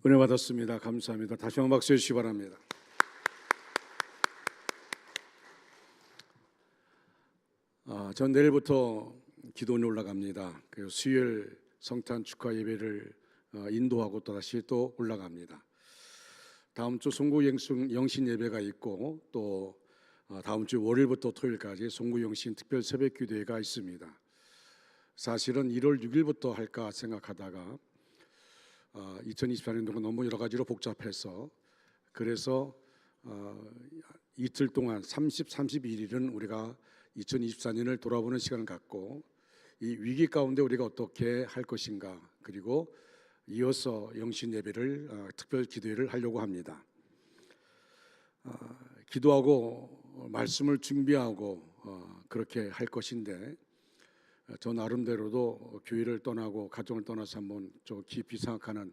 은혜 받았습니다. 감사합니다. 다시 한번 박수 해주시기 바랍니다. 전 내일부터 기도원에 올라갑니다. 그 수요일 성탄 축하 예배를 인도하고 또다시 또 올라갑니다. 다음 주 송구 영신 예배가 있고 또 다음 주 월요일부터 토요일까지 송구 영신 특별 새벽 기도회가 있습니다. 사실은 1월 6일부터 할까 생각하다가 2024년도가 너무 여러 가지로 복잡해서 그래서 이틀 동안 31일은 우리가 2024년을 돌아보는 시간을 갖고 이 위기 가운데 우리가 어떻게 할 것인가, 그리고 이어서 영신 예배를 특별 기도회를 하려고 합니다. 기도하고 말씀을 준비하고 그렇게 할 것인데 저 나름대로도 교회를 떠나고 가정을 떠나서 한번 좀 깊이 생각하는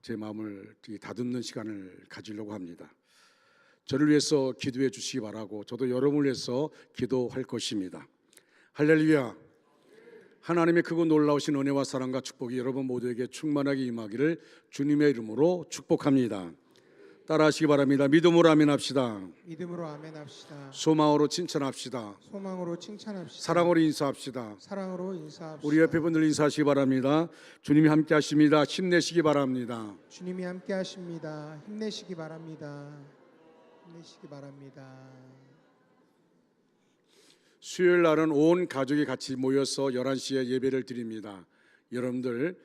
제 마음을 다듬는 시간을 가지려고 합니다. 저를 위해서 기도해 주시기 바라고 저도 여러분을 위해서 기도할 것입니다. 할렐루야. 하나님의 크고 놀라우신 은혜와 사랑과 축복이 여러분 모두에게 충만하게 임하기를 주님의 이름으로 축복합니다. 따라하시기 바랍니다. 믿음으로 아멘합시다. 믿음으로 아멘합시다. 소망으로 칭찬합시다. 소망으로 칭찬합시다. 사랑으로 인사합시다. 사랑으로 인사합시다. 우리 옆에 분들 인사하시기 바랍니다. 주님이 함께 하십니다. 힘내시기 바랍니다. 주님이 함께 하십니다. 힘내시기 바랍니다. 힘내시기 바랍니다. 수요일 날은 온 가족이 같이 모여서 11시에 예배를 드립니다. 여러분들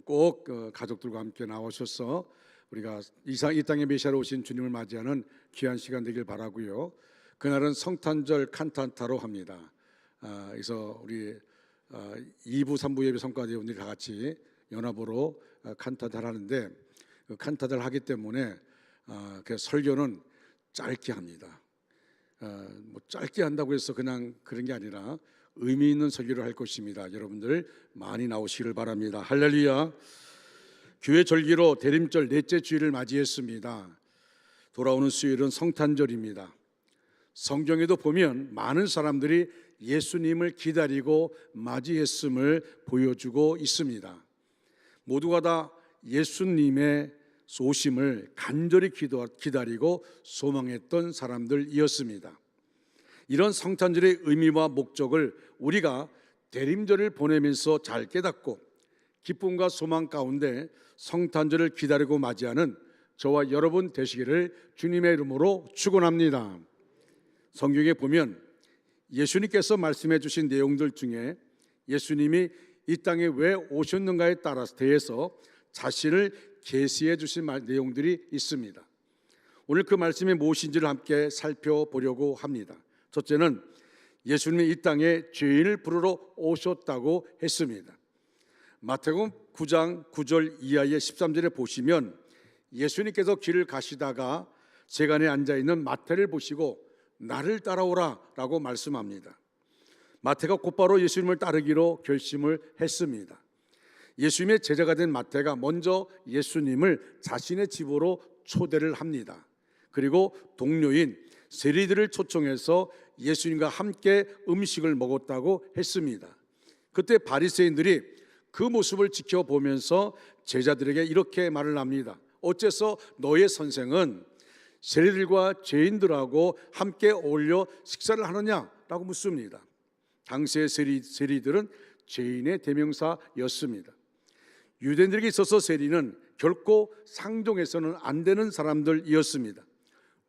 꼭 가족들과 함께 나오셔서 우리가 이 땅에 메시아로 오신 주님을 맞이하는 귀한 시간 되길 바라고요. 그날은 성탄절 칸타타로 합니다. 그래서 우리 2부 3부 예배 성과대원들이 다 같이 연합으로 칸타타를 하는데 그 칸타타를 하기 때문에 그 설교는 짧게 합니다. 뭐 짧게 한다고 해서 그냥 그런 게 아니라 의미 있는 설교를 할 것입니다. 여러분들 많이 나오시기를 바랍니다. 할렐루야. 교회 절기로 대림절 넷째 주일을 맞이했습니다. 돌아오는 수요일은 성탄절입니다. 성경에도 보면 많은 사람들이 예수님을 기다리고 맞이했음을 보여주고 있습니다. 모두가 다 예수님의 오심을 간절히 기다리고 소망했던 사람들이었습니다. 이런 성탄절의 의미와 목적을 우리가 대림절을 보내면서 잘 깨닫고 기쁨과 소망 가운데 성탄절을 기다리고 맞이하는 저와 여러분 되시기를 주님의 이름으로 축원합니다. 성경에 보면 예수님께서 말씀해 주신 내용들 중에 예수님이 이 땅에 왜 오셨는가에 따라서 대해서 자신을 계시해 주신 내용들이 있습니다. 오늘 그 말씀이 무엇인지를 함께 살펴보려고 합니다. 첫째는 예수님이 이 땅에 죄인을 부르러 오셨다고 했습니다. 마태복음 9장 9절 이하의 13절에 보시면 예수님께서 길을 가시다가 세간에 앉아있는 마태를 보시고 나를 따라오라 라고 말씀합니다. 마태가 곧바로 예수님을 따르기로 결심을 했습니다. 예수님의 제자가 된 마태가 먼저 예수님을 자신의 집으로 초대를 합니다. 그리고 동료인 세리들을 초청해서 예수님과 함께 음식을 먹었다고 했습니다. 그때 바리새인들이 그 모습을 지켜보면서 제자들에게 이렇게 말을 합니다. 어째서 너의 선생은 세리들과 죄인들하고 함께 어울려 식사를 하느냐라고 묻습니다. 당시의 세리들은 죄인의 대명사였습니다. 유대인들에게 있어서 세리는 결코 상종해서는 안 되는 사람들이었습니다.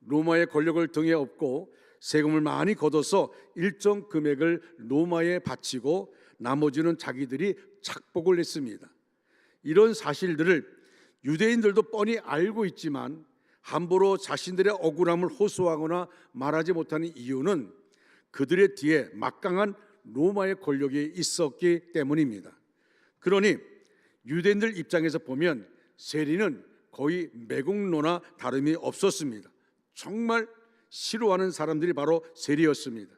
로마의 권력을 등에 업고 세금을 많이 걷어서 일정 금액을 로마에 바치고 나머지는 자기들이 착복을 했습니다. 이런 사실들을 유대인들도 뻔히 알고 있지만 함부로 자신들의 억울함을 호소하거나 말하지 못하는 이유는 그들의 뒤에 막강한 로마의 권력이 있었기 때문입니다. 그러니 유대인들 입장에서 보면 세리는 거의 매국노나 다름이 없었습니다. 정말 싫어하는 사람들이 바로 세리였습니다.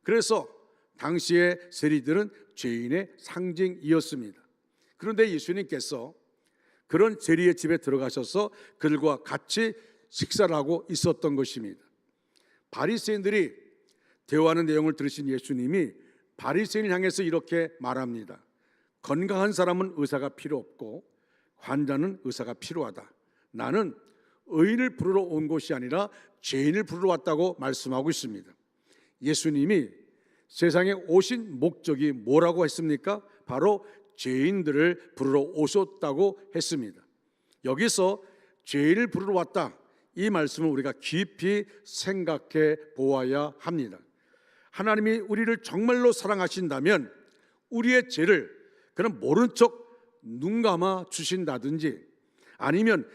그래서 당시의 세리들은 죄인의 상징이었습니다. 그런데 예수님께서 그런 세리의 집에 들어가셔서 그들과 같이 식사를 하고 있었던 것입니다. 바리새인들이 대화하는 내용을 들으신 예수님이 바리새인을 향해서 이렇게 말합니다. 건강한 사람은 의사가 필요 없고 환자는 의사가 필요하다. 나는 의인을 부르러 온 것이 아니라 죄인을 부르러 왔다고 말씀하고 있습니다. 예수님이 세상에 오신 목적이 뭐라고 했습니까? 바로 죄인들을 부르러 오셨다고 했습니다. 여기서 죄인을 부르러 왔다, 이 말씀을 우리가 깊이 생각해 보아야 합니다. 하나님이 우리를 정말로 사랑하신다면 우리의 죄를 그냥 모른 척 눈 감아 주신다든지 아니면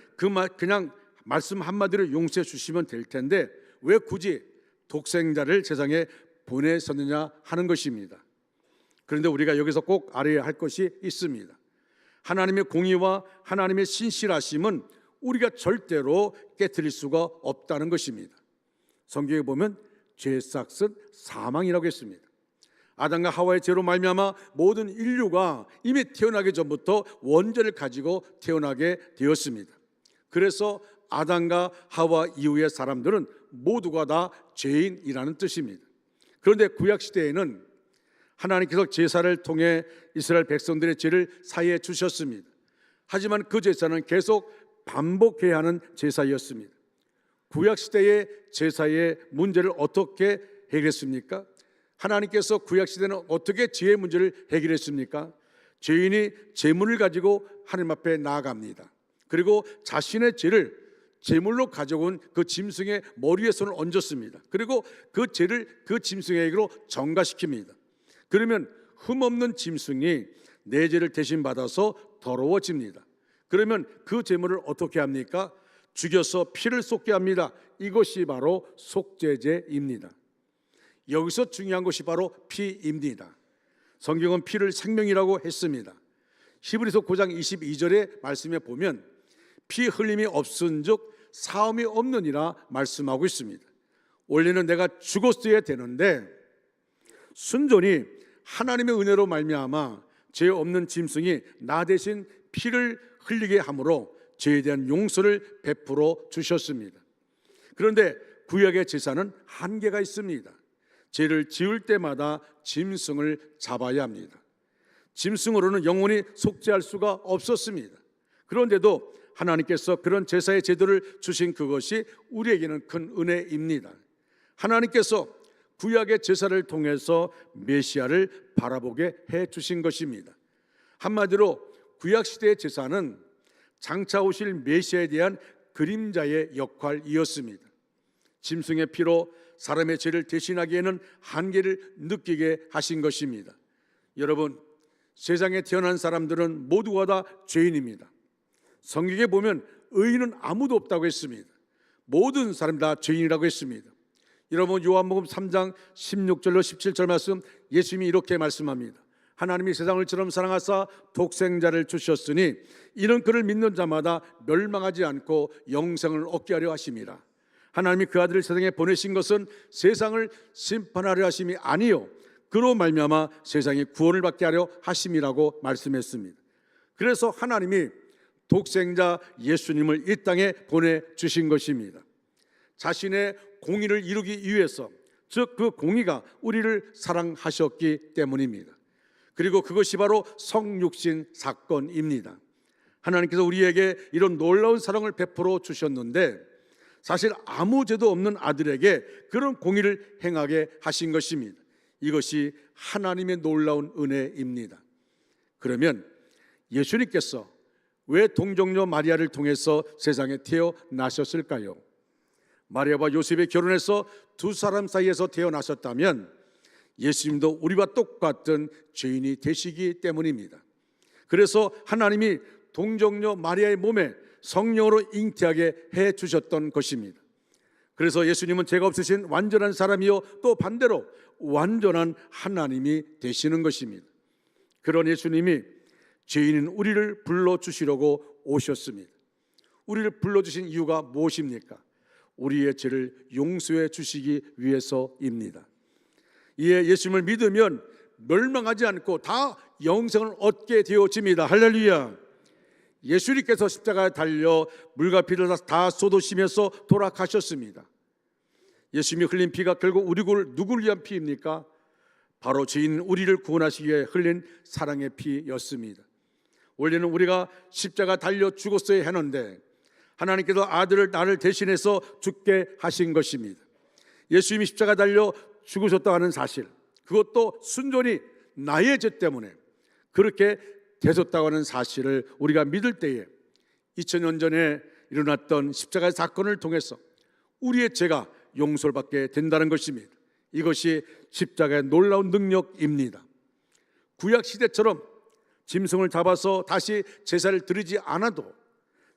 그냥 말씀 한마디로 용서해 주시면 될 텐데 왜 굳이 독생자를 세상에 보내셨느냐 하는 것입니다. 그런데 우리가 여기서 꼭 알아야 할 것이 있습니다. 하나님의 공의와 하나님의 신실하심은 우리가 절대로 깨트릴 수가 없다는 것입니다. 성경에 보면 죄 삭은 사망이라고 했습니다. 아담과 하와의 죄로 말미암아 모든 인류가 이미 태어나기 전부터 원죄를 가지고 태어나게 되었습니다. 그래서 아담과 하와 이후의 사람들은 모두가 다 죄인이라는 뜻입니다. 그런데 구약 시대에는 하나님께서 제사를 통해 이스라엘 백성들의 죄를 사해 주셨습니다. 하지만 그 제사는 계속 반복해야 하는 제사였습니다. 구약 시대의 제사의 문제를 어떻게 해결했습니까? 하나님께서 구약 시대는 어떻게 죄의 문제를 해결했습니까? 죄인이 제물을 가지고 하나님 앞에 나아갑니다. 그리고 자신의 죄를 제물로 가져온 그 짐승의 머리에 손을 얹었습니다. 그리고 그 죄를 그 짐승에게로 전가시킵니다. 그러면 흠없는 짐승이 내 죄를 대신 받아서 더러워집니다. 그러면 그 제물을 어떻게 합니까? 죽여서 피를 쏟게 합니다. 이것이 바로 속죄제입니다. 여기서 중요한 것이 바로 피입니다. 성경은 피를 생명이라고 했습니다. 히브리서 9장 22절의 말씀에 보면 피 흘림이 없은즉 사함이 없느니라 말씀하고 있습니다. 원래는 내가 죽었어야 되는데 순전히 하나님의 은혜로 말미암아 죄 없는 짐승이 나 대신 피를 흘리게 함으로 죄에 대한 용서를 베풀어 주셨습니다. 그런데 구약의 제사는 한계가 있습니다. 죄를 지을 때마다 짐승을 잡아야 합니다. 짐승으로는 영원히 속죄할 수가 없었습니다. 그런데도 하나님께서 그런 제사의 제도를 주신 그것이 우리에게는 큰 은혜입니다. 하나님께서 구약의 제사를 통해서 메시아를 바라보게 해 주신 것입니다. 한마디로 구약 시대의 제사는 장차 오실 메시아에 대한 그림자의 역할이었습니다. 짐승의 피로 사람의 죄를 대신하기에는 한계를 느끼게 하신 것입니다. 여러분, 세상에 태어난 사람들은 모두가 다 죄인입니다. 성경에 보면 의인은 아무도 없다고 했습니다. 모든 사람 다 죄인이라고 했습니다. 여러분, 요한복음 3장 16절로 17절 말씀, 예수님이 이렇게 말씀합니다. 하나님이 세상을 처럼 사랑하사 독생자를 주셨으니 이는 그를 믿는 자마다 멸망하지 않고 영생을 얻게 하려 하심이라. 하나님이 그 아들을 세상에 보내신 것은 세상을 심판하려 하심이 아니요 그로 말미암아 세상이 구원을 받게 하려 하심이라고 말씀했습니다. 그래서 하나님이 독생자 예수님을 이 땅에 보내주신 것입니다. 자신의 공의를 이루기 위해서, 즉 그 공의가 우리를 사랑하셨기 때문입니다. 그리고 그것이 바로 성육신 사건입니다. 하나님께서 우리에게 이런 놀라운 사랑을 베풀어 주셨는데 사실 아무 죄도 없는 아들에게 그런 공의를 행하게 하신 것입니다. 이것이 하나님의 놀라운 은혜입니다. 그러면 예수님께서 왜 동정녀 마리아를 통해서 세상에 태어나셨을까요? 마리아와 요셉이 결혼해서 두 사람 사이에서 태어나셨다면 예수님도 우리와 똑같은 죄인이 되시기 때문입니다. 그래서 하나님이 동정녀 마리아의 몸에 성령으로 잉태하게 해 주셨던 것입니다. 그래서 예수님은 죄가 없으신 완전한 사람이요 또 반대로 완전한 하나님이 되시는 것입니다. 그런 예수님이 죄인인 우리를 불러주시려고 오셨습니다. 우리를 불러주신 이유가 무엇입니까? 우리의 죄를 용서해 주시기 위해서입니다. 이에 예수님을 믿으면 멸망하지 않고 다 영생을 얻게 되어집니다. 할렐루야. 예수님께서 십자가에 달려 물과 피를 다 쏟으시면서 돌아가셨습니다. 예수님이 흘린 피가 결국 누구를 위한 피입니까? 바로 죄인 우리를 구원하시기 위해 흘린 사랑의 피였습니다. 원래는 우리가 십자가 달려 죽었어야 하는데 하나님께서 아들을 나를 대신해서 죽게 하신 것입니다. 예수님이 십자가 달려 죽으셨다고 하는 사실, 그것도 순전히 나의 죄 때문에 그렇게 되셨다고 하는 사실을 우리가 믿을 때에 2000년 전에 일어났던 십자가의 사건을 통해서 우리의 죄가 용서를 받게 된다는 것입니다. 이것이 십자가의 놀라운 능력입니다. 구약 시대처럼 짐승을 잡아서 다시 제사를 드리지 않아도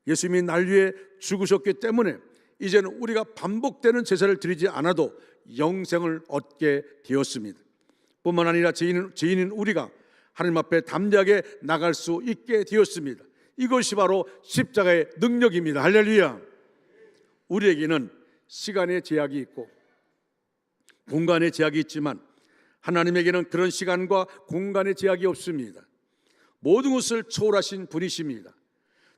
예수님이 날 위해 죽으셨기 때문에 이제는 우리가 반복되는 제사를 드리지 않아도 영생을 얻게 되었습니다. 뿐만 아니라 죄인인 우리가 하나님 앞에 담대하게 나갈 수 있게 되었습니다. 이것이 바로 십자가의 능력입니다. 할렐루야. 우리에게는 시간의 제약이 있고 공간의 제약이 있지만 하나님에게는 그런 시간과 공간의 제약이 없습니다. 모든 것을 초월하신 분이십니다.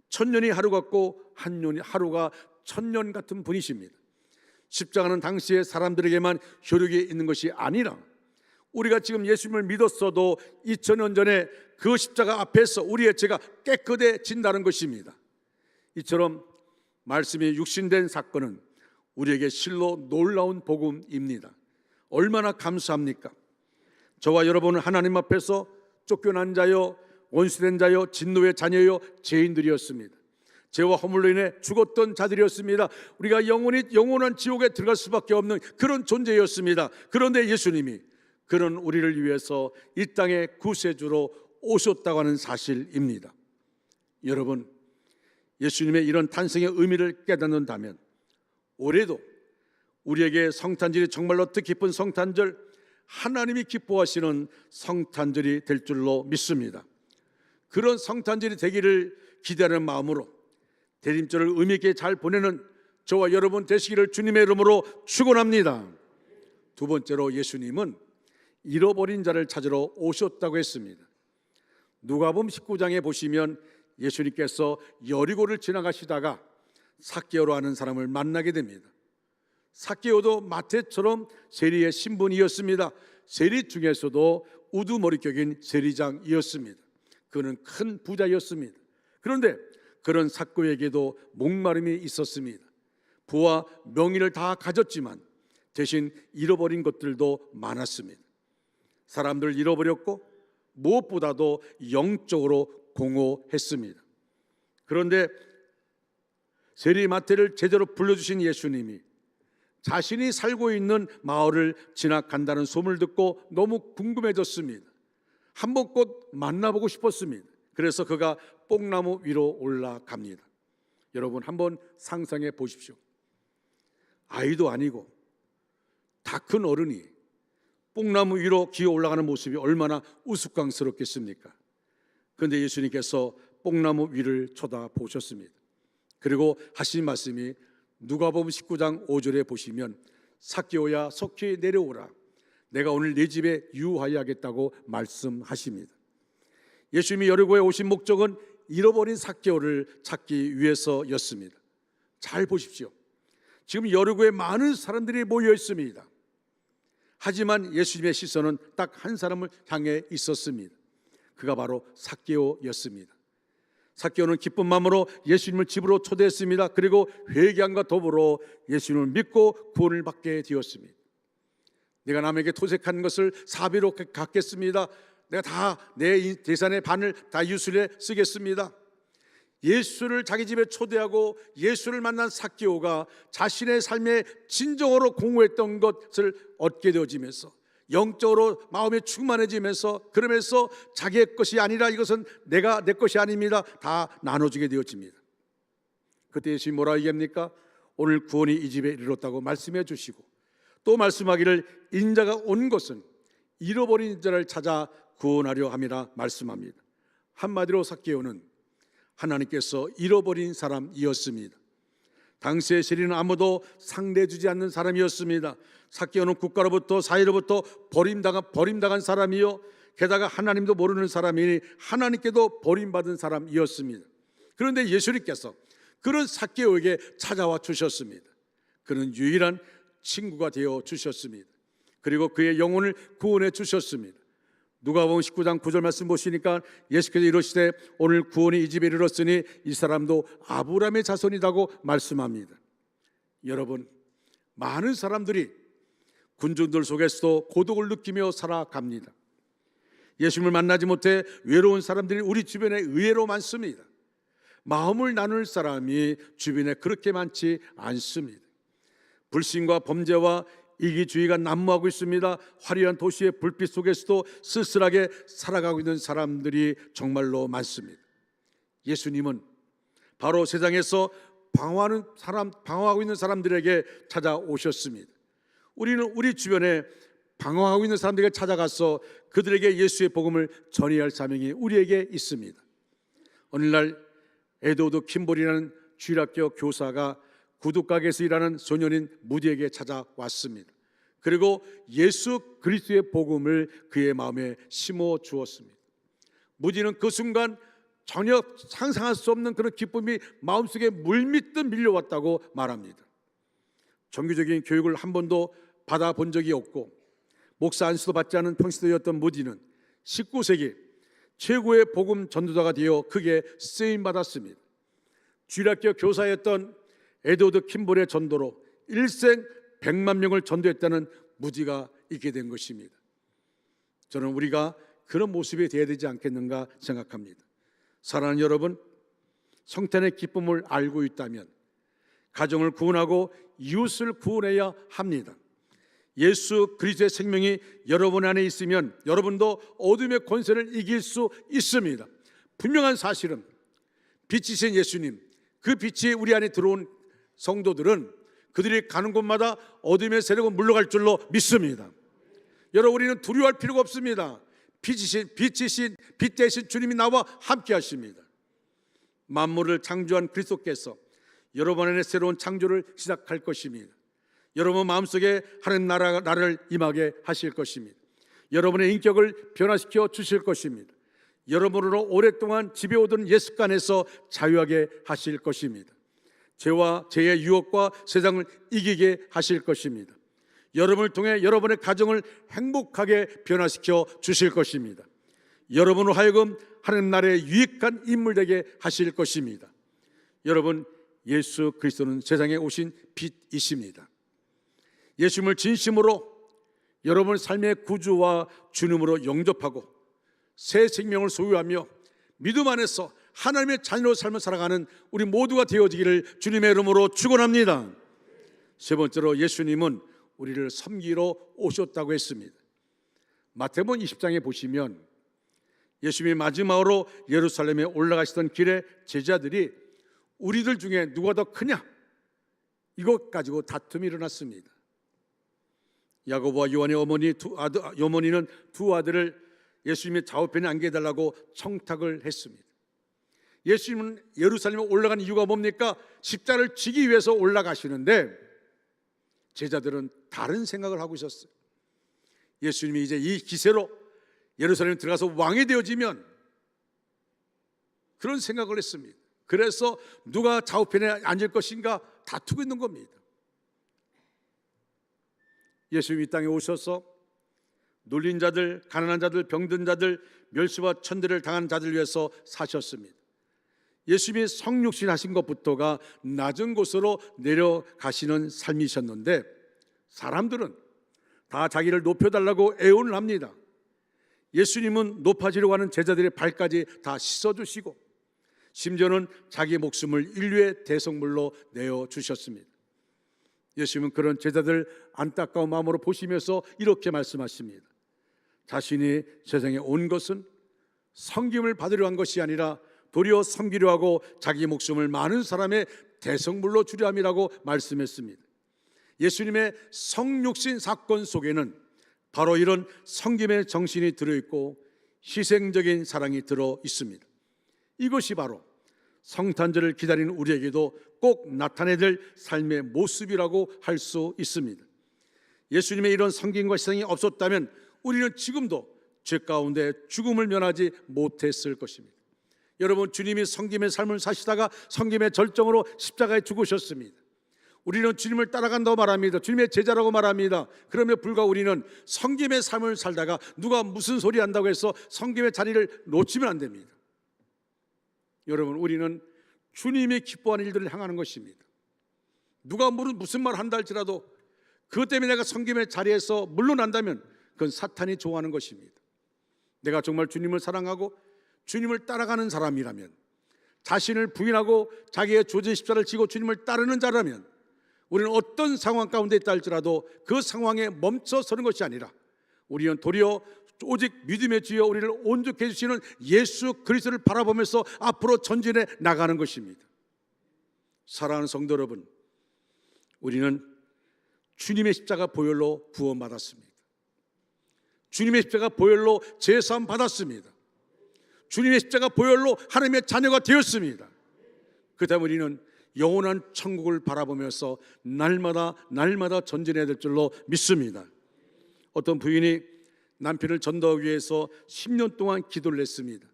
천년이 하루 같고 한 년이 하루가 천년 같은 분이십니다. 십자가는 당시의 사람들에게만 효력이 있는 것이 아니라 우리가 지금 예수님을 믿었어도 2000년 전에 그 십자가 앞에서 우리의 죄가 깨끗해진다는 것입니다. 이처럼 말씀이 육신된 사건은 우리에게 실로 놀라운 복음입니다. 얼마나 감사합니까? 저와 여러분은 하나님 앞에서 쫓겨난 자여, 원수된 자여, 진노의 자녀여, 죄인들이었습니다. 죄와 허물로 인해 죽었던 자들이었습니다. 우리가 영원한 지옥에 들어갈 수밖에 없는 그런 존재였습니다. 그런데 예수님이 그런 우리를 위해서 이 땅에 구세주로 오셨다고 하는 사실입니다. 여러분, 예수님의 이런 탄생의 의미를 깨닫는다면 올해도 우리에게 성탄절이 정말로 뜻깊은 성탄절, 하나님이 기뻐하시는 성탄절이 될 줄로 믿습니다. 그런 성탄절이 되기를 기대하는 마음으로 대림절을 의미 있게 잘 보내는 저와 여러분 되시기를 주님의 이름으로 축원합니다. 두 번째로 예수님은 잃어버린 자를 찾으러 오셨다고 했습니다. 누가복음 19장에 보시면 예수님께서 여리고를 지나가시다가 삭개오로 하는 사람을 만나게 됩니다. 삭개오도 마태처럼 세리의 신분이었습니다. 세리 중에서도 우두머리격인 세리장이었습니다. 그는 큰 부자였습니다. 그런데 그런 삭개오에게도 목마름이 있었습니다. 부와 명예를 다 가졌지만 대신 잃어버린 것들도 많았습니다. 사람들 잃어버렸고 무엇보다도 영적으로 공허했습니다. 그런데 세리 마태를 제대로 불러주신 예수님이 자신이 살고 있는 마을을 지나간다는 소문을 듣고 너무 궁금해졌습니다. 한번 꼭 만나보고 싶었습니다. 그래서 그가 뽕나무 위로 올라갑니다. 여러분 한번 상상해 보십시오. 아이도 아니고 다 큰 어른이 뽕나무 위로 기어 올라가는 모습이 얼마나 우스꽝스럽겠습니까? 그런데 예수님께서 뽕나무 위를 쳐다보셨습니다. 그리고 하신 말씀이 누가복음 19장 5절에 보시면 삭개오야 속히 내려오라, 내가 오늘 네 집에 유하여야겠다고 말씀하십니다. 예수님이 여리고에 오신 목적은 잃어버린 삭개오를 찾기 위해서였습니다. 잘 보십시오. 지금 여리고에 많은 사람들이 모여 있습니다. 하지만 예수님의 시선은 딱 한 사람을 향해 있었습니다. 그가 바로 삭개오였습니다. 삭개오는 기쁜 마음으로 예수님을 집으로 초대했습니다. 그리고 회개함과 더불어 예수님을 믿고 구원을 받게 되었습니다. 내가 남에게 토색한 것을 사비로 갚겠습니다. 내가 다 내 재산의 반을 다 유술에 쓰겠습니다. 예수를 자기 집에 초대하고 예수를 만난 삭개오가 자신의 삶에 진정으로 공허했던 것을 얻게 되어지면서 영적으로 마음이 충만해지면서 그러면서 자기의 것이 아니라 이것은 내 것이 아닙니다. 다 나눠주게 되어집니다. 그때 예수님이 뭐라 얘기합니까? 오늘 구원이 이 집에 이르렀다고 말씀해 주시고 또 말씀하기를 인자가 온 것은 잃어버린 자를 찾아 구원하려 함이라 말씀합니다. 한마디로 삭개오는 하나님께서 잃어버린 사람이었습니다. 당시의 세리는 아무도 상대해주지 않는 사람이었습니다. 삭개오는 국가로부터 사회로부터 버림당한 사람이요, 게다가 하나님도 모르는 사람이니 하나님께도 버림받은 사람이었습니다. 그런데 예수님께서 그런 삭개오에게 찾아와 주셨습니다. 그는 유일한 친구가 되어 주셨습니다. 그리고 그의 영혼을 구원해 주셨습니다. 누가복음 19장 9절 말씀 보시니까 예수께서 이르시되 오늘 구원이 이 집에 이르렀으니 이 사람도 아브라함의 자손이라고 말씀합니다. 여러분, 많은 사람들이 군중들 속에서도 고독을 느끼며 살아갑니다. 예수님을 만나지 못해 외로운 사람들이 우리 주변에 의외로 많습니다. 마음을 나눌 사람이 주변에 그렇게 많지 않습니다. 불신과 범죄와 이기주의가 난무하고 있습니다. 화려한 도시의 불빛 속에서도 쓸쓸하게 살아가고 있는 사람들이 정말로 많습니다. 예수님은 바로 세상에서 방황하고 있는 사람들에게 찾아오셨습니다. 우리는 우리 주변에 방황하고 있는 사람들에게 찾아가서 그들에게 예수의 복음을 전해야 할 사명이 우리에게 있습니다. 오늘날 에드워드 킴볼이라는 주일학교 교사가 구두가게에서 일하는 소년인 무디에게 찾아왔습니다. 그리고 예수 그리스도의 복음을 그의 마음에 심어 주었습니다. 무디는 그 순간 전혀 상상할 수 없는 그런 기쁨이 마음속에 물밀듯 밀려왔다고 말합니다. 정규적인 교육을 한 번도 받아본 적이 없고 목사 안수도 받지 않은 평시도였던 무디는 19세기 최고의 복음 전도자가 되어 크게 쓰임받았습니다. 주일학교 교사였던 에드워드 킴볼의 전도로 일생 100만 명을 전도했다는 무디가 있게 된 것입니다. 저는 우리가 그런 모습이 되어야 되지 않겠는가 생각합니다. 사랑하는 여러분, 성탄의 기쁨을 알고 있다면 가정을 구원하고 이웃을 구원해야 합니다. 예수 그리스도의 생명이 여러분 안에 있으면 여러분도 어둠의 권세를 이길 수 있습니다. 분명한 사실은 빛이신 예수님, 그 빛이 우리 안에 들어온 성도들은 그들이 가는 곳마다 어둠의 세력은 물러갈 줄로 믿습니다. 여러분, 우리는 두려워할 필요가 없습니다. 빛 대신 주님이 나와 함께 하십니다. 만물을 창조한 그리스도께서 여러분 안에 새로운 창조를 시작할 것입니다. 여러분 마음속에 하나님 나라를 임하게 하실 것입니다. 여러분의 인격을 변화시켜 주실 것입니다. 여러분으로 오랫동안 지배오던 옛 습관에서 자유하게 하실 것입니다. 죄와 죄의 유혹과 세상을 이기게 하실 것입니다. 여러분을 통해 여러분의 가정을 행복하게 변화시켜 주실 것입니다. 여러분으로 하여금 하나님 나라의 유익한 인물 되게 하실 것입니다. 여러분, 예수 그리스도는 세상에 오신 빛이십니다. 예수님을 진심으로 여러분의 삶의 구주와 주님으로 영접하고 새 생명을 소유하며 믿음 안에서 하나님의 자녀로 삶을 살아가는 우리 모두가 되어지기를 주님의 이름으로 축원합니다. 세 번째로, 예수님은 우리를 섬기러 오셨다고 했습니다. 마태복음 20장에 보시면 예수님이 마지막으로 예루살렘에 올라가시던 길에 제자들이 우리들 중에 누가 더 크냐, 이것 가지고 다툼이 일어났습니다. 야고보와 요한의 어머니는 두 아들을 예수님의 좌우편에 앉게 해달라고 청탁을 했습니다. 예수님은 예루살렘에 올라간 이유가 뭡니까? 십자가를 지기 위해서 올라가시는데 제자들은 다른 생각을 하고 있었어요. 예수님이 이제 이 기세로 예루살렘에 들어가서 왕이 되어지면, 그런 생각을 했습니다. 그래서 누가 좌우편에 앉을 것인가 다투고 있는 겁니다. 예수님이 이 땅에 오셔서 눌린 자들, 가난한 자들, 병든 자들, 멸시와 천대를 당한 자들 위해서 사셨습니다. 예수님이 성육신 하신 것부터가 낮은 곳으로 내려가시는 삶이셨는데 사람들은 다 자기를 높여달라고 애원을 합니다. 예수님은 높아지려고 하는 제자들의 발까지 다 씻어주시고 심지어는 자기 목숨을 인류의 대성물로 내어주셨습니다. 예수님은 그런 제자들 안타까운 마음으로 보시면서 이렇게 말씀하십니다. 자신이 세상에 온 것은 섬김을 받으려 한 것이 아니라 도리어 섬기려 하고 자기 목숨을 많은 사람의 대성물로 주려 함이라고 말씀했습니다. 예수님의 성육신 사건 속에는 바로 이런 섬김의 정신이 들어있고 희생적인 사랑이 들어 있습니다. 이것이 바로 성탄절을 기다리는 우리에게도 꼭 나타내야 될 삶의 모습이라고 할 수 있습니다. 예수님의 이런 섬김과 희생이 없었다면 우리는 지금도 죄 가운데 죽음을 면하지 못했을 것입니다. 여러분, 주님이 섬김의 삶을 사시다가 섬김의 절정으로 십자가에 죽으셨습니다. 우리는 주님을 따라간다고 말합니다. 주님의 제자라고 말합니다. 그럼에도 불구하고 우리는 섬김의 삶을 살다가 누가 무슨 소리 한다고 해서 섬김의 자리를 놓치면 안 됩니다. 여러분, 우리는 주님이 기뻐하는 일들을 향하는 것입니다. 누가 무슨 말 한다 할지라도 그것 때문에 내가 섬김의 자리에서 물러난다면 그건 사탄이 좋아하는 것입니다. 내가 정말 주님을 사랑하고 주님을 따라가는 사람이라면, 자신을 부인하고 자기의 조제 십자를 지고 주님을 따르는 자라면, 우리는 어떤 상황 가운데 있다 할지라도 그 상황에 멈춰 서는 것이 아니라 우리는 도리어 오직 믿음의 주여 우리를 온전케 해주시는 예수 그리스도를 바라보면서 앞으로 전진해 나가는 것입니다. 사랑하는 성도 여러분, 우리는 주님의 십자가 보혈로 구원받았습니다. 주님의 십자가 보혈로 제사함 받았습니다. 주님의 십자가 보혈로 하나님의 자녀가 되었습니다. 그 다음에 우리는 영원한 천국을 바라보면서 날마다 전진해야 될 줄로 믿습니다. 어떤 부인이 남편을 전도하기 위해서 10년 동안 기도를 했습니다.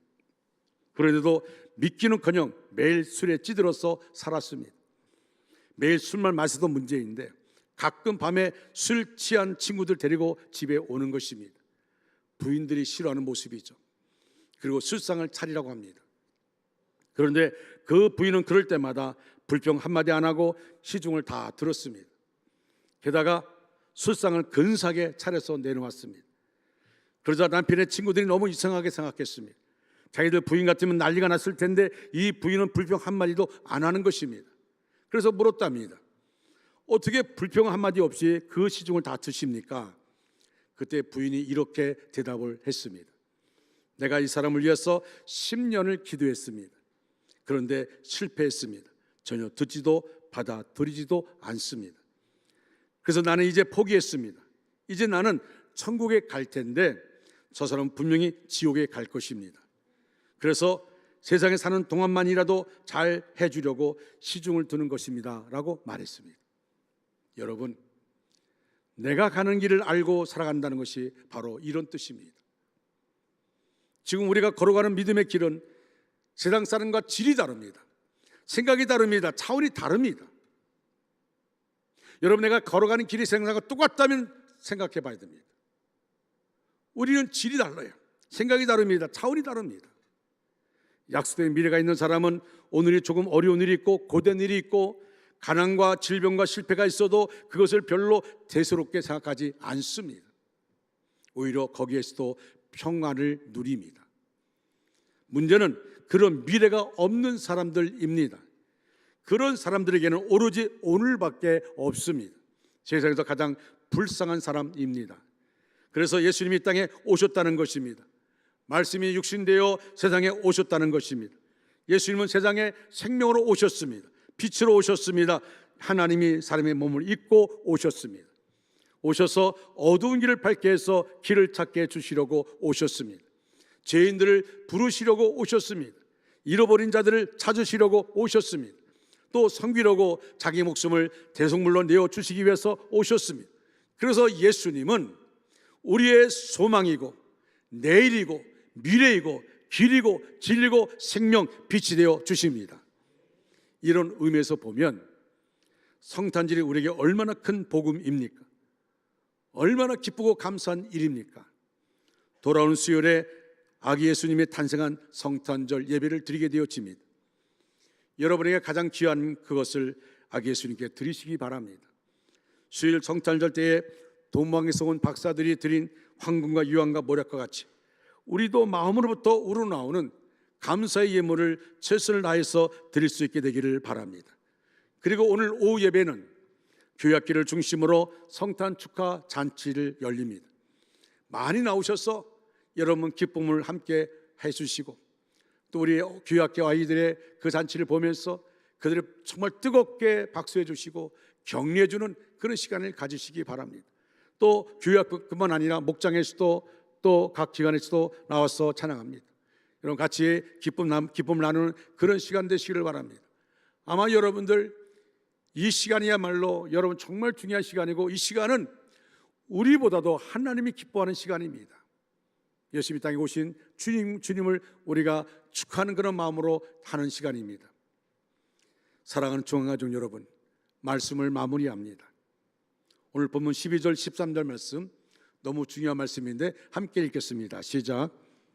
그런데도 믿기는커녕 매일 술에 찌들어서 살았습니다. 매일 술만 마셔도 문제인데 가끔 밤에 술 취한 친구들 데리고 집에 오는 것입니다. 부인들이 싫어하는 모습이죠. 그리고 술상을 차리라고 합니다. 그런데 그 부인은 그럴 때마다 불평 한마디 안 하고 시중을 다 들었습니다. 게다가 술상을 근사하게 차려서 내놓았습니다. 그러자 남편의 친구들이 너무 이상하게 생각했습니다. 자기들 부인 같으면 난리가 났을 텐데 이 부인은 불평 한마디도 안 하는 것입니다. 그래서 물었답니다. 어떻게 불평 한마디 없이 그 시중을 다 드십니까? 그때 부인이 이렇게 대답을 했습니다. 내가 이 사람을 위해서 10년을 기도했습니다. 그런데 실패했습니다. 전혀 듣지도 받아들이지도 않습니다. 그래서 나는 이제 포기했습니다. 이제 나는 천국에 갈 텐데 저 사람은 분명히 지옥에 갈 것입니다. 그래서 세상에 사는 동안만이라도 잘 해주려고 시중을 드는 것입니다 라고 말했습니다. 여러분, 내가 가는 길을 알고 살아간다는 것이 바로 이런 뜻입니다. 지금 우리가 걸어가는 믿음의 길은 세상 사람과 질이 다릅니다. 생각이 다릅니다. 차원이 다릅니다. 여러분, 내가 걸어가는 길이 세상 사람과 똑같다면 생각해 봐야 됩니다. 우리는 질이 달라요. 생각이 다릅니다. 차원이 다릅니다. 약속된 미래가 있는 사람은 오늘이 조금 어려운 일이 있고 고된 일이 있고 가난과 질병과 실패가 있어도 그것을 별로 대수롭게 생각하지 않습니다. 오히려 거기에서도 평안을 누립니다. 문제는 그런 미래가 없는 사람들입니다. 그런 사람들에게는 오로지 오늘밖에 없습니다. 세상에서 가장 불쌍한 사람입니다. 그래서 예수님이 이 땅에 오셨다는 것입니다. 말씀이 육신되어 세상에 오셨다는 것입니다. 예수님은 세상에 생명으로 오셨습니다. 빛으로 오셨습니다. 하나님이 사람의 몸을 입고 오셨습니다. 오셔서 어두운 길을 밝게 해서 길을 찾게 해주시려고 오셨습니다. 죄인들을 부르시려고 오셨습니다. 잃어버린 자들을 찾으시려고 오셨습니다. 또 섬기려고 자기 목숨을 대속물로 내어주시기 위해서 오셨습니다. 그래서 예수님은 우리의 소망이고 내일이고 미래이고 길이고 진리고 생명 빛이 되어 주십니다. 이런 의미에서 보면 성탄절이 우리에게 얼마나 큰 복음입니까? 얼마나 기쁘고 감사한 일입니까? 돌아오는 수요일에 아기 예수님이 탄생한 성탄절 예배를 드리게 되었습니다. 여러분에게 가장 귀한 그것을 아기 예수님께 드리시기 바랍니다. 수요일 성탄절 때에 동방에서 온 박사들이 드린 황금과 유황과 모략과 같이 우리도 마음으로부터 우러나오는 감사의 예물을 최선을 다해서 드릴 수 있게 되기를 바랍니다. 그리고 오늘 오후 예배는 교회학기를 중심으로 성탄 축하 잔치를 열립니다. 많이 나오셔서 여러분 기쁨을 함께 해주시고 또 우리 교회학교 아이들의 그 잔치를 보면서 그들을 정말 뜨겁게 박수해 주시고 격려해 주는 그런 시간을 가지시기 바랍니다. 또 교회학교뿐만 아니라 목장에서도 또 각 기관에서도 나와서 찬양합니다. 여러분 같이 기쁨을 나누는 그런 시간 되시기를 바랍니다. 아마 여러분들 이 시간이야말로 여러분 정말 중요한 시간이고 이 시간은 우리보다도 하나님이 기뻐하는 시간입니다. 예수님이 땅에 오신 주님을 우리가 축하하는 그런 마음으로 하는 시간입니다. 사랑하는 중앙가족 여러분, 말씀을 마무리합니다. 오늘 본문 12절 13절 말씀 너무 중요한 말씀인데 함께 읽겠습니다. 시작.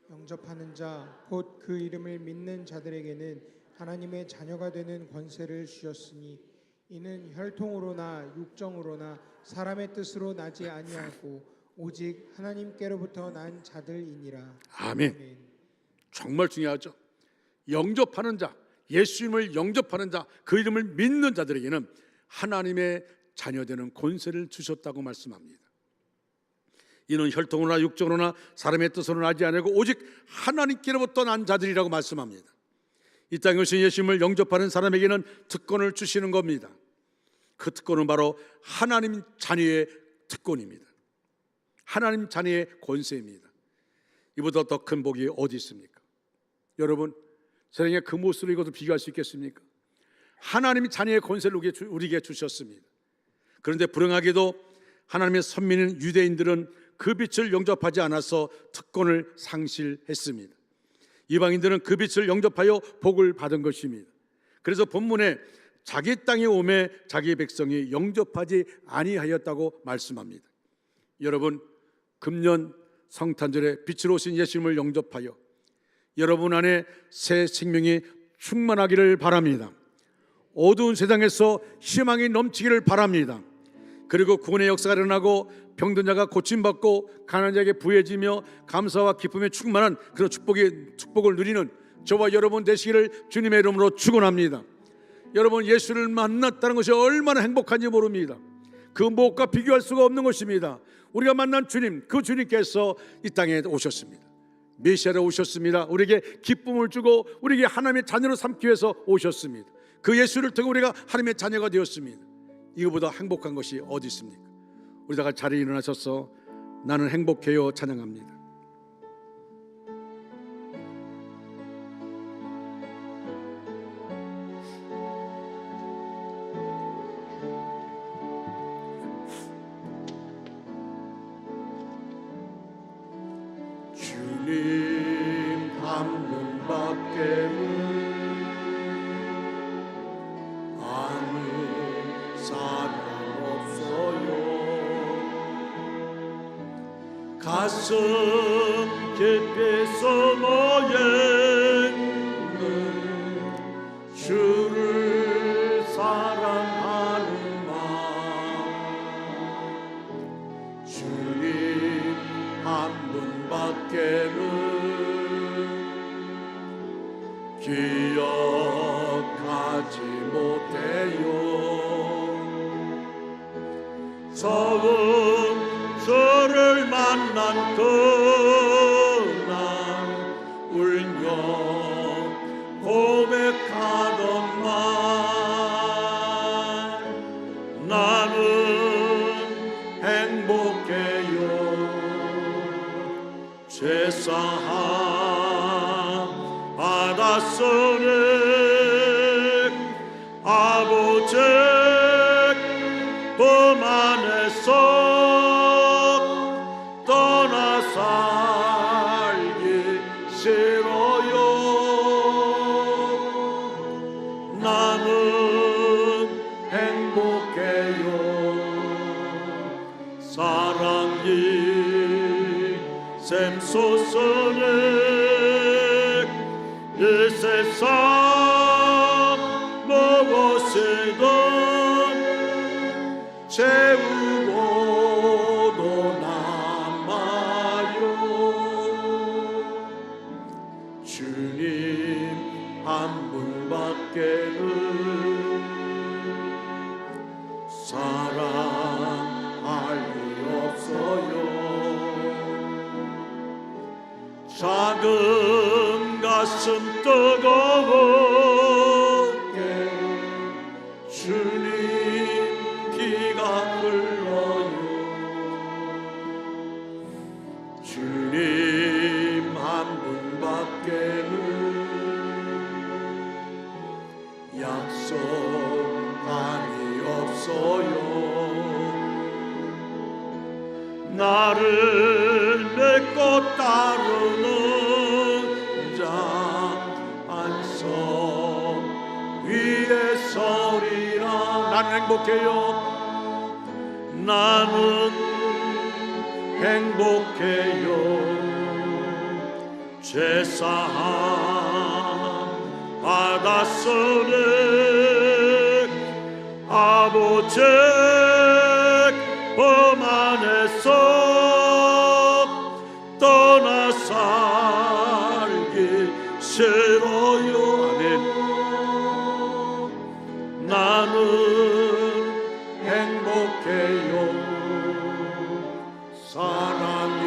영접하는 자 곧 그 이름을 믿는 자들에게는 하나님의 자녀가 되는 권세를 주셨으니 이는 혈통으로나 육정으로나 사람의 뜻으로 나지 아니하고 오직 하나님께로부터 난 자들이니라. 아멘. 정말 중요하죠. 영접하는 자, 예수님을 영접하는 자, 그 이름을 믿는 자들에게는 하나님의 자녀되는 권세를 주셨다고 말씀합니다. 이는 혈통으로나 육정으로나 사람의 뜻으로 나지 아니하고 오직 하나님께로부터 난 자들이라고 말씀합니다. 이 땅에 오신 예수님을 영접하는 사람에게는 특권을 주시는 겁니다. 그 특권은 바로 하나님 자녀의 특권입니다. 하나님 자녀의 권세입니다. 이보다 더 큰 복이 어디 있습니까? 여러분, 세상에 그 모습으로 이것도 비교할 수 있겠습니까? 하나님이 자녀의 권세를 우리에게 주셨습니다. 그런데 불행하게도 하나님의 선민인 유대인들은 그 빛을 영접하지 않아서 특권을 상실했습니다. 이방인들은 그 빛을 영접하여 복을 받은 것입니다. 그래서 본문에 자기 땅에 오매 자기 백성이 영접하지 아니하였다고 말씀합니다. 여러분, 금년 성탄절에 빛으로 오신 예수님을 영접하여 여러분 안에 새 생명이 충만하기를 바랍니다. 어두운 세상에서 희망이 넘치기를 바랍니다. 그리고 구원의 역사가 일어나고 병든 자가 고침받고 가난한 자에게 부해지며 감사와 기쁨에 충만한 그런 축복을 누리는 저와 여러분 되시기를 주님의 이름으로 축원합니다. 여러분, 예수를 만났다는 것이 얼마나 행복한지 모릅니다. 그 무엇과 비교할 수가 없는 것입니다. 우리가 만난 주님, 그 주님께서 이 땅에 오셨습니다. 메시아로 오셨습니다. 우리에게 기쁨을 주고 우리에게 하나님의 자녀로 삼기 위해서 오셨습니다. 그 예수를 통해 우리가 하나님의 자녀가 되었습니다. 이거보다 행복한 것이 어디 있습니까? 우리 다 같이 자리에 일어나셔서 나는 행복해요 찬양합니다. 주님 한 분밖에 아무 사랑 없어요. 가슴 깊이서 모여있는 주를 사랑하는 마음, 주님 한 분밖에는 기억하지 못해요. 처음 주를 만난 그날 울며 고백하던 말, 나는 행복해요. 죄사함 받았으니 아버지 품 안에서 떠나 살기 싫어요. 나는 행복해요. 사랑이 샘솟으니 이 세상 무엇이든 채우고도 남아요. 주님 한 분밖에는 사랑할 리 없어요. 작은 가슴 뜨거웠게 주님 피가 흘러요. 주님 한 분밖에는 약속함이 없어요. 나를 믿고 따르는 자 안성 위에 서리라. 나는 행복해요. 나는 행복해요. 죄사함 받았으니 아버지 법 안에서 떠나 살기 싫어요. 아멘. 나는 행복해요. 사랑이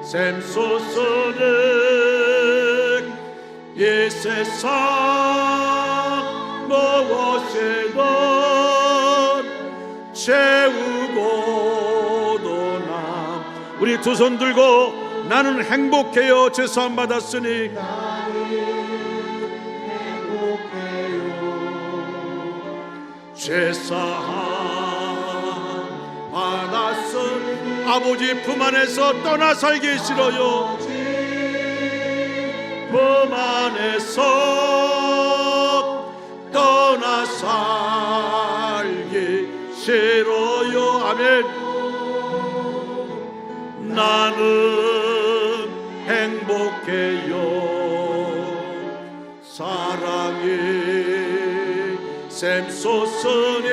샘솟으니 이 세상 무엇이든 채우고도 남. 우리 두 손 들고 나는 행복해요. 죄사함 받았으니 죄사함 받았으니 아버지 품 안에서 떠나 살기 싫어요. 품 안에서 떠나 살기 싫어요. 아멘. 나는 행복해요. 사랑이 샘솟으니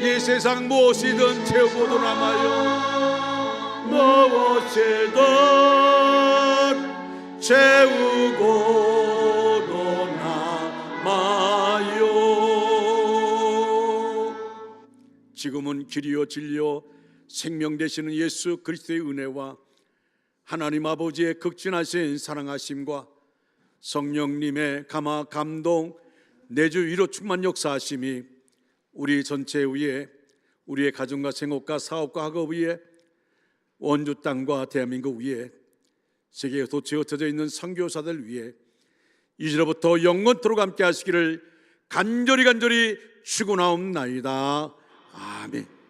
이 세상 무엇이든 채우고도 남아요. 무엇이든 채우고도 남아요. 지금은 길이요 진리요 생명 되시는 예수 그리스도의 은혜와 하나님 아버지의 극진하신 사랑하심과 성령님의 감화 감동 내주 위로 충만 역사하심이 우리 전체 위에, 우리의 가정과 생업과 사업과 학업 위에, 원주 땅과 대한민국 위에, 세계에 도처에 흩어져 있는 선교사들 위에 이제로부터 영원토록 함께 하시기를 간절히 축원하옵나이다. 아멘.